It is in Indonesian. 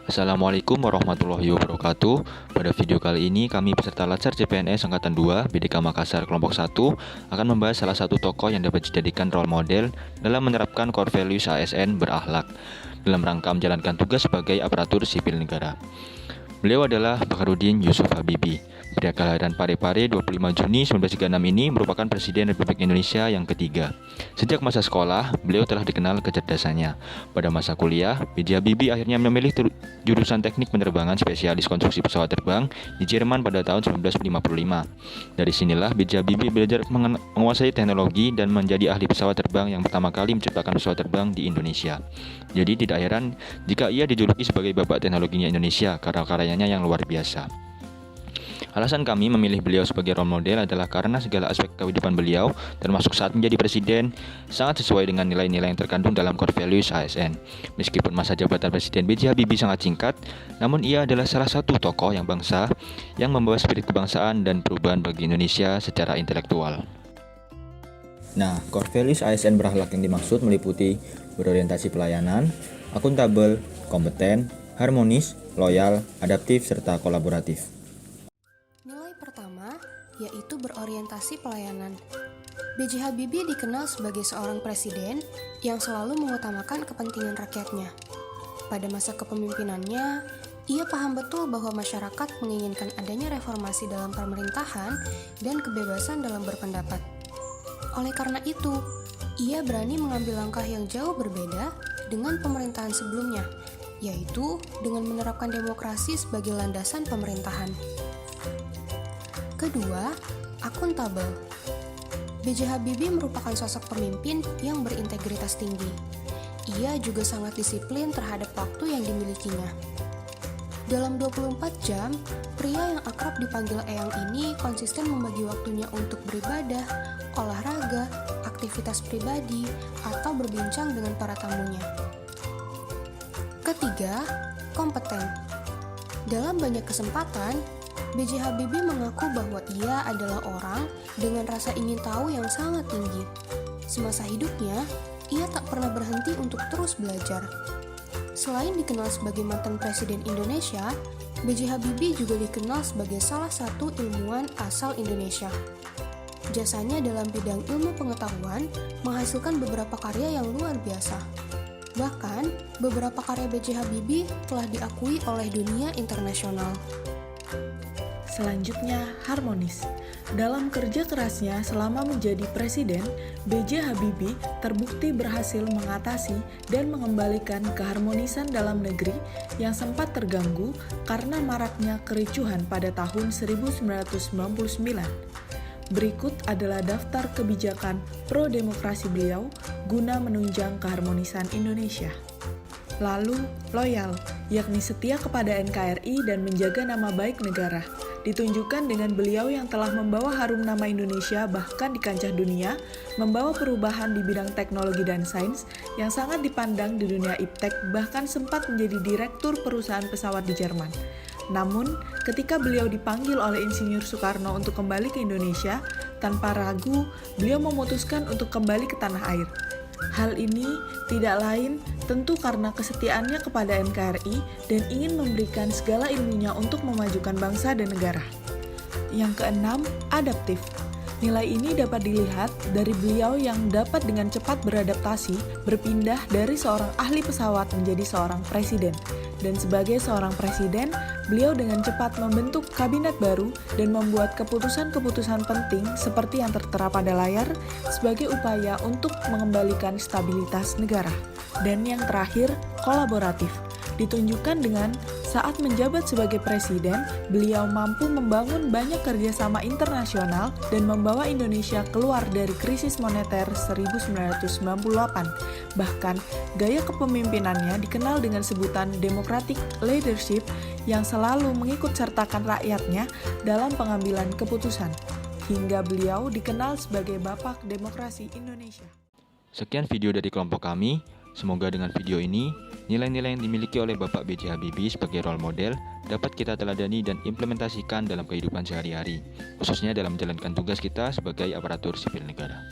Assalamualaikum warahmatullahi wabarakatuh. Pada video kali ini kami peserta Latsar CPNS Angkatan 2 BDK Makassar kelompok 1 akan membahas salah satu tokoh yang dapat dijadikan role model dalam menerapkan core values ASN berakhlak dalam rangka menjalankan tugas sebagai aparatur sipil negara. Beliau adalah Baharudin Yusuf Habibie. Pria kelahiran Parepare 25 Juni 1936 ini merupakan Presiden Republik Indonesia yang ketiga. Sejak masa sekolah, beliau telah dikenal kecerdasannya. Pada masa kuliah, B.J. Habibie akhirnya memilih jurusan teknik penerbangan spesialis konstruksi pesawat terbang di Jerman pada tahun 1955. Dari sinilah B.J. Habibie belajar menguasai teknologi dan menjadi ahli pesawat terbang yang pertama kali menciptakan pesawat terbang di Indonesia. Jadi tidak heran jika ia dijuluki sebagai bapak teknologinya Indonesia karena karyanya yang luar biasa. Alasan kami memilih beliau sebagai role model adalah karena segala aspek kehidupan beliau, termasuk saat menjadi presiden, sangat sesuai dengan nilai-nilai yang terkandung dalam core values ASN. Meskipun masa jabatan Presiden B.J. Habibie sangat singkat, namun ia adalah salah satu tokoh yang bangsa yang membawa spirit kebangsaan dan perubahan bagi Indonesia secara intelektual. Nah, core values ASN berakhlak yang dimaksud meliputi berorientasi pelayanan, akuntabel, kompeten, harmonis, loyal, adaptif, serta kolaboratif. Nilai pertama yaitu berorientasi pelayanan. B.J. Habibie dikenal sebagai seorang presiden yang selalu mengutamakan kepentingan rakyatnya. Pada masa kepemimpinannya, ia paham betul bahwa masyarakat menginginkan adanya reformasi dalam pemerintahan dan kebebasan dalam berpendapat. Oleh karena itu, ia berani mengambil langkah yang jauh berbeda dengan pemerintahan sebelumnya, yaitu dengan menerapkan demokrasi sebagai landasan pemerintahan. Kedua, akuntabel. B.J. Habibie merupakan sosok pemimpin yang berintegritas tinggi. Ia juga sangat disiplin terhadap waktu yang dimilikinya. Dalam 24 jam, pria yang akrab dipanggil Eyang ini konsisten membagi waktunya untuk beribadah, olahraga, aktivitas pribadi, atau berbincang dengan para tamunya. Ketiga, kompeten. Dalam banyak kesempatan, B.J. Habibie mengaku bahwa ia adalah orang dengan rasa ingin tahu yang sangat tinggi. Semasa hidupnya, ia tak pernah berhenti untuk terus belajar. Selain dikenal sebagai mantan Presiden Indonesia, B.J. Habibie juga dikenal sebagai salah satu ilmuwan asal Indonesia. Jasanya dalam bidang ilmu pengetahuan menghasilkan beberapa karya yang luar biasa. Bahkan, beberapa karya B.J. Habibie telah diakui oleh dunia internasional. Selanjutnya, harmonis. Dalam kerja kerasnya selama menjadi presiden, B.J. Habibie terbukti berhasil mengatasi dan mengembalikan keharmonisan dalam negeri yang sempat terganggu karena maraknya kericuhan pada tahun 1999. Berikut adalah daftar kebijakan pro-demokrasi beliau guna menunjang keharmonisan Indonesia. Lalu, loyal, yakni setia kepada NKRI dan menjaga nama baik negara, ditunjukkan dengan beliau yang telah membawa harum nama Indonesia bahkan di kancah dunia, membawa perubahan di bidang teknologi dan sains yang sangat dipandang di dunia iptek, bahkan sempat menjadi direktur perusahaan pesawat di Jerman. Namun, ketika beliau dipanggil oleh Insinyur Soekarno untuk kembali ke Indonesia, tanpa ragu, beliau memutuskan untuk kembali ke tanah air. Hal ini tidak lain tentu karena kesetiaannya kepada NKRI dan ingin memberikan segala ilmunya untuk memajukan bangsa dan negara. Yang keenam, adaptif. Nilai ini dapat dilihat dari beliau yang dapat dengan cepat beradaptasi, berpindah dari seorang ahli pesawat menjadi seorang presiden. Dan sebagai seorang presiden, beliau dengan cepat membentuk kabinet baru dan membuat keputusan-keputusan penting seperti yang tertera pada layar sebagai upaya untuk mengembalikan stabilitas negara. Dan yang terakhir, kolaboratif. Ditunjukkan dengan saat menjabat sebagai presiden, beliau mampu membangun banyak kerjasama internasional dan membawa Indonesia keluar dari krisis moneter 1998. Bahkan, gaya kepemimpinannya dikenal dengan sebutan democratic leadership yang selalu mengikut sertakan rakyatnya dalam pengambilan keputusan. Hingga beliau dikenal sebagai Bapak Demokrasi Indonesia. Sekian video dari kelompok kami. Semoga dengan video ini, nilai-nilai yang dimiliki oleh Bapak B.J. Habibie sebagai role model dapat kita teladani dan implementasikan dalam kehidupan sehari-hari, khususnya dalam menjalankan tugas kita sebagai aparatur sipil negara.